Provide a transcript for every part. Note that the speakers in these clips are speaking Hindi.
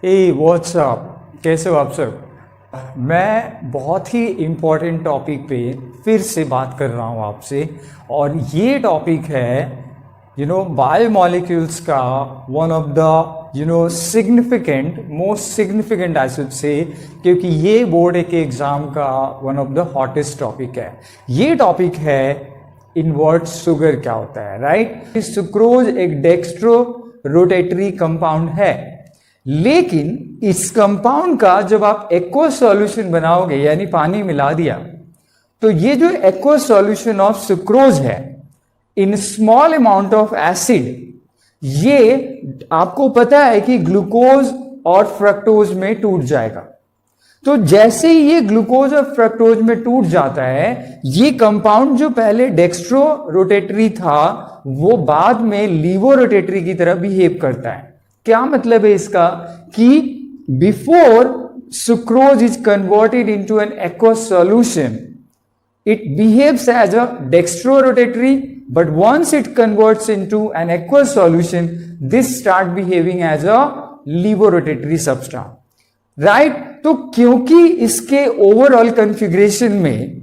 हे व्हाट्सअप, कैसे हो आप सब। मैं बहुत ही इम्पोर्टेंट टॉपिक पे फिर से बात कर रहा हूँ आपसे, और ये टॉपिक है बायोमॉलिक्यूल्स का one of the significant, most significant I should say, क्योंकि ये बोर्ड के एग्जाम का one of the hottest topic है। ये टॉपिक है इन्वर्ट शुगर क्या होता है, राइट। सुक्रोज एक डेक्स्ट्रो रोटेटरी कंपाउंड है, लेकिन इस कंपाउंड का जब आप एक्वस सॉल्यूशन बनाओगे, यानी पानी मिला दिया, तो ये जो एक्वस सॉल्यूशन ऑफ सुक्रोज है in small amount of acid, ये आपको पता है कि ग्लूकोज और फ्रक्टोज में टूट जाएगा। तो जैसे ही ये ग्लूकोज और फ्रक्टोज में टूट जाता है, ये कंपाउंड जो पहले डेक्स्ट्रो रोटेटरी था वो बाद में लीवो रोटेटरी की तरह बिहेव करता है। क्या मतलब है इसका कि before sucrose is converted into an aqueous solution, it behaves as a dextrorotatory, but once it converts into an aqueous solution, this start behaving as a levorotatory substance, right? तो क्योंकि इसके ओवरऑल कॉन्फ़िगरेशन में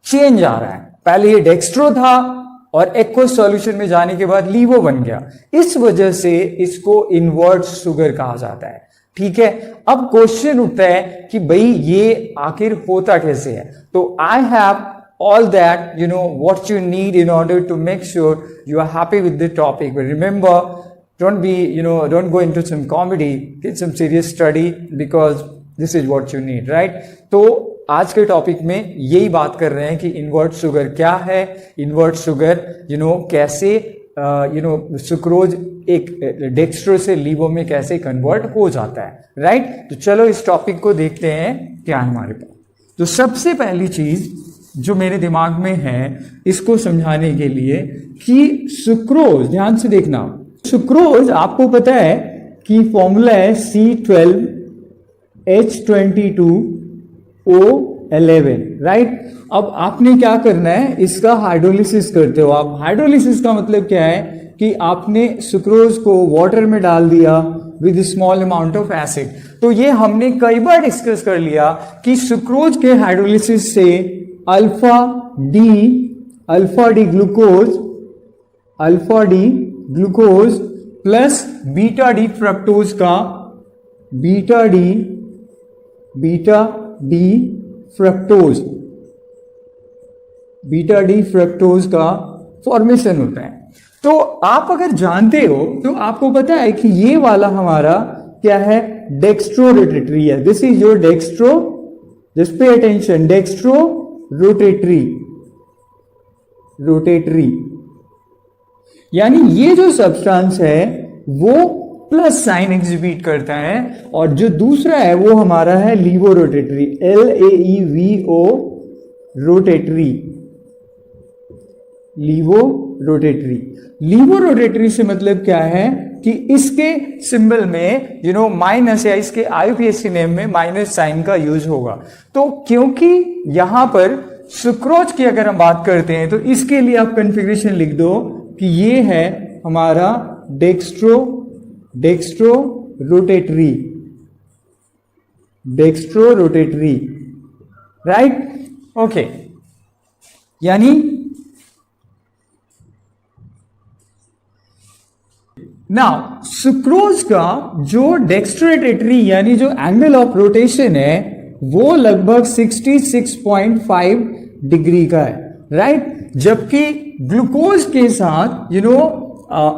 चेंज आ रहा है, पहले ये डेक्स्ट्रो था और एक्वस सॉल्यूशन में जाने के बाद लीवो बन गया, इस वजह से इसको इन्वर्ट शुगर कहा जाता है। ठीक है, अब क्वेश्चन उठता है कि भाई ये आखिर होता कैसे है। तो I have all that what you need in order to make sure you are happy with the topic. But remember, don't go into some comedy, get some serious study, because this is what you need, right? तो आज के टॉपिक में यही बात कर रहे हैं कि इन्वर्ट शुगर क्या है, इन्वर्ट शुगर कैसे सुक्रोज एक डेक्स्ट्रो से लीवो में कैसे कन्वर्ट हो जाता है, राइट। तो चलो इस टॉपिक को देखते हैं क्या है हमारे पास। तो सबसे पहली चीज जो मेरे दिमाग में है इसको समझाने के लिए कि सुक्रोज, ध्यान से देखना, सुक्रोज आपको पता है कि फॉर्मूला है C12H22O11, राइट। अब आपने क्या करना है, इसका हाइड्रोलिसिस करते हो आप। हाइड्रोलिसिस का मतलब क्या है कि आपने सुक्रोज को वाटर में डाल दिया with small amount of acid. तो ये हमने कई बार डिस्कस कर लिया कि सुक्रोज के हाइड्रोलिसिस से alpha D glucose plus beta D fructose का फॉर्मेशन होता है। तो आप अगर जानते हो तो आपको पता है कि ये वाला हमारा क्या है, डेक्स्ट्रो रोटेटरी है। This is your dextro, just pay attention, dextro rotatory, यानी ये जो सब्सटेंस है वो प्लस साइन एग्जिबिट करता है, और जो दूसरा है वो हमारा है laevo rotatory, LAEVO rotatory, laevo rotatory से मतलब क्या है कि इसके सिंबल में माइनस, या इसके IUPAC नेम में माइनस साइन का यूज होगा। तो क्योंकि यहां पर सुक्रोज की अगर हम बात करते हैं तो इसके लिए आप कॉन्फ़िगरेशन लिख दो कि ये है हमारा डेक्स्ट्रो रोटेटरी, राइट, ओके। यानी नाउ सुक्रोज का जो डेक्स्ट्रोरोटेटरी यानी जो एंगल ऑफ रोटेशन है वो लगभग 66.5 डिग्री का है, राइट। जबकि ग्लूकोज के साथ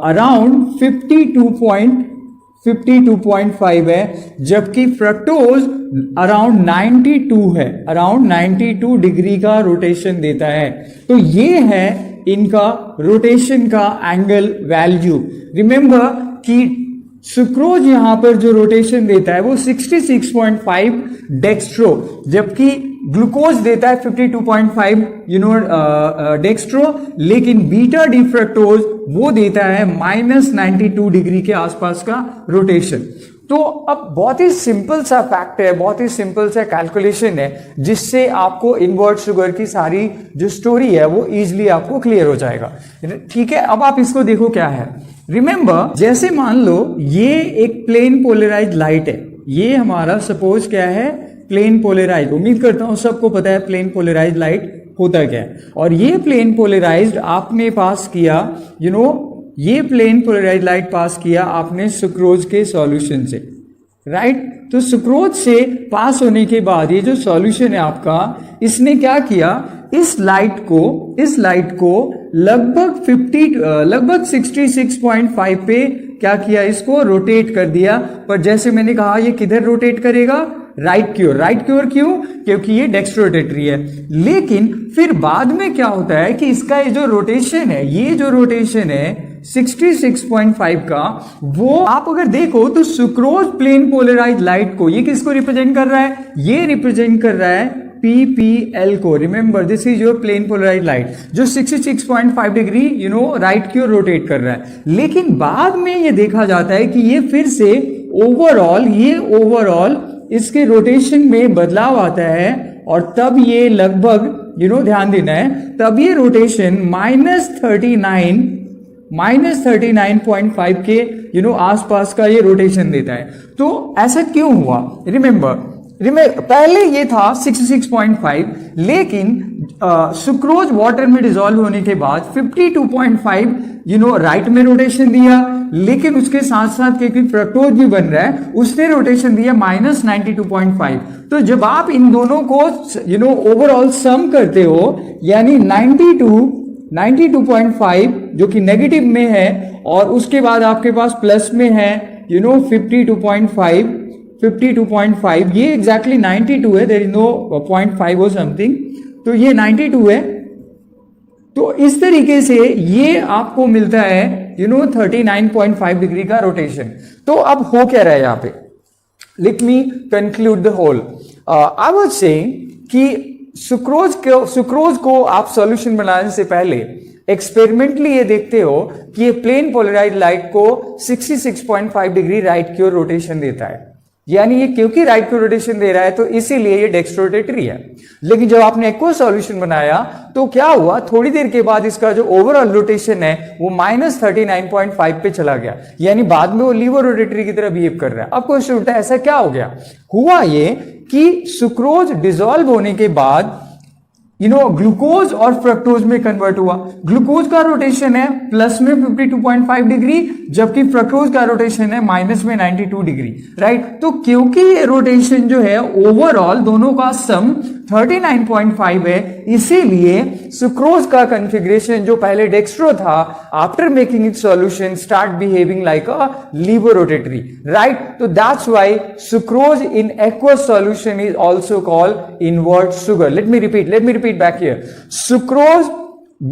अराउंड 52.5 है, जबकि फ्रक्टोज अराउंड 92 है, अराउंड 92 डिग्री का रोटेशन देता है। तो ये है इनका रोटेशन का एंगल वैल्यू। रिमेंबर कि सुक्रोज यहां पर जो रोटेशन देता है वो 66.5 डेक्स्ट्रो, जबकि ग्लूकोज देता है 52.5 डेक्स्ट्रो, लेकिन बीटा डी फ्रक्टोज वो देता है -92 डिग्री के आसपास का रोटेशन। तो अब बहुत ही सिंपल सा फैक्ट है, बहुत ही सिंपल सा कैलकुलेशन है, जिससे आपको इन्वर्ट शुगर की सारी जो स्टोरी है वो इजीली आपको क्लियर हो जाएगा। ठीक है, अब आप इसको देखो क्या है रिमेंबर, जैसे मान लो ये एक प्लेन पोलराइज लाइट है, ये हमारा सपोज क्या है, प्लेन पोलराइज। उम्मीद करता हूं सबको पता है प्लेन पोलराइज लाइट होता क्या है। और ये प्लेन पोलराइज्ड आपने पास किया, ये प्लेन पोलराइज लाइट पास किया आपने सुक्रोज के सॉल्यूशन से, राइट। तो सुक्रोज से पास होने के बाद ये जो सॉल्यूशन है आपका, इसने क्या किया, इस लाइट को लगभग 66.5 पे क्या किया, इसको रोटेट कर दिया। पर जैसे मैंने कहा ये किधर रोटेट करेगा, राइट की ओर। राइट की ओर क्यों, क्योंकि ये डेक्स्ट्रोरोटेटरी है। लेकिन फिर बाद में क्या होता है कि इसका ये जो रोटेशन है, 66.5 का, वो आप अगर देखो तो सुक्रोज प्लेन पोलराइज लाइट को, ये किसको रिप्रेजेंट कर रहा है, ये रिप्रेजेंट कर रहा है PPL को। Remember, this is your plane polarise light जो 66.5 डिग्री राइट की ओर रोटेट कर रहा है। लेकिन बाद में ये देखा जाता है कि ये फिर से ओवरऑल इसके रोटेशन में बदलाव आता है, और तब ये लगभग ध्यान देना है, तब ये रोटेशन -39.5 के आसपास का ये रोटेशन देता है। तो ऐसा क्यों हुआ, रिमेंबर पहले ये था 66.5, लेकिन सुक्रोज वाटर में डिसॉल्व होने के बाद 52.5 राइट में रोटेशन दिया, लेकिन उसके साथ साथ क्योंकि फ्रक्टोज भी बन रहा है, उसने रोटेशन दिया -92.5। तो जब आप इन दोनों को ओवरऑल सम करते हो, यानी 92.5 जो कि नेगेटिव में है, और उसके बाद आपके पास प्लस में है 52.5, ये एग्जैक्टली 92 है, देयर इज नो 0.5 और समथिंग, तो ये 92 है। तो इस तरीके से ये आपको मिलता है 39.5 डिग्री का रोटेशन। तो अब हो क्या रहा है यहां पे, let me conclude the whole. I was saying कि सुक्रोज को आप सॉल्यूशन बनाने से पहले एक्सपेरिमेंटली ये देखते हो कि ये प्लेन पोलराइज लाइट को 66.5 डिग्री राइट की ओर रोटेशन देता है, यानी ये क्योंकि राइट को रोटेशन दे रहा है तो इसीलिए ये डेक्स्ट्रोरोटेटरी है। लेकिन जब आपने एक्वस सॉल्यूशन बनाया तो क्या हुआ, थोड़ी देर के बाद इसका जो ओवरऑल रोटेशन है वो -39.5 पे चला गया, यानी बाद में वो लीवर रोटेटरी की तरह बिहेव कर रहा है। अब क्वेश्चन उठता है ऐसा क्या हो गया, हुआ ये कि सुक्रोज डिसॉल्व होने के बाद ग्लूकोज और फ्रक्टोज में कन्वर्ट हुआ। ग्लूकोज का रोटेशन है प्लस में 52.5 डिग्री, जबकि फ्रक्टोज का रोटेशन है माइनस में 92 डिग्री, राइट। तो क्योंकि रोटेशन जो है ओवरऑल दोनों का सम 39.5 है, इसीलिए सुक्रोज का कॉन्फ़िगरेशन जो पहले डेक्स्ट्रो था, after making it solution start behaving like a laevorotatory, right. तो that's why sucrose in aqueous solution is also called invert sugar. Let me repeat back here. Sucrose,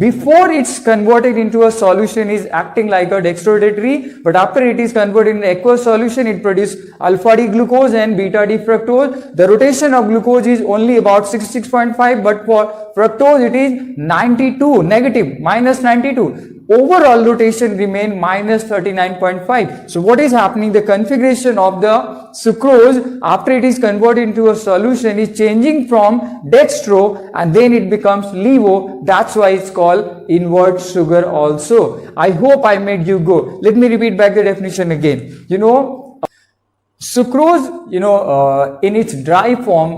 before it's converted into a solution, is acting like a dextrorotatory, but after it is converted into aqueous solution, it produces alpha D glucose and beta D fructose. The rotation of glucose is only about 66.5, but for fructose it is 92, negative, -92. Overall rotation remain -39.5. So what is happening? The configuration of the sucrose after it is converted into a solution is changing from dextro and then it becomes levo. That's why it's called invert sugar also. I hope I made you go. Let me repeat back the definition again. Sucrose, in its dry form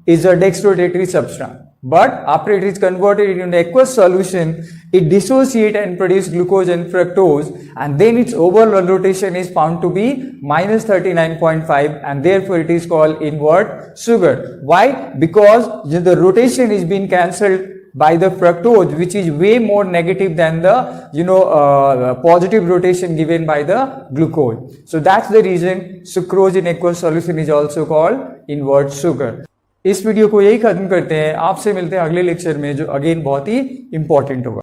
is a dextrorotatory substance. But after it is converted into aqueous solution, it dissociates and produces glucose and fructose, and then its overall rotation is found to be -39.5, and therefore it is called invert sugar. Why? Because the rotation is being cancelled by the fructose, which is way more negative than the positive rotation given by the glucose. So that's the reason sucrose in aqueous solution is also called invert sugar. इस वीडियो को यही खत्म करते हैं, आपसे मिलते हैं अगले लेक्चर में जो अगेन बहुत ही इंपॉर्टेंट होगा।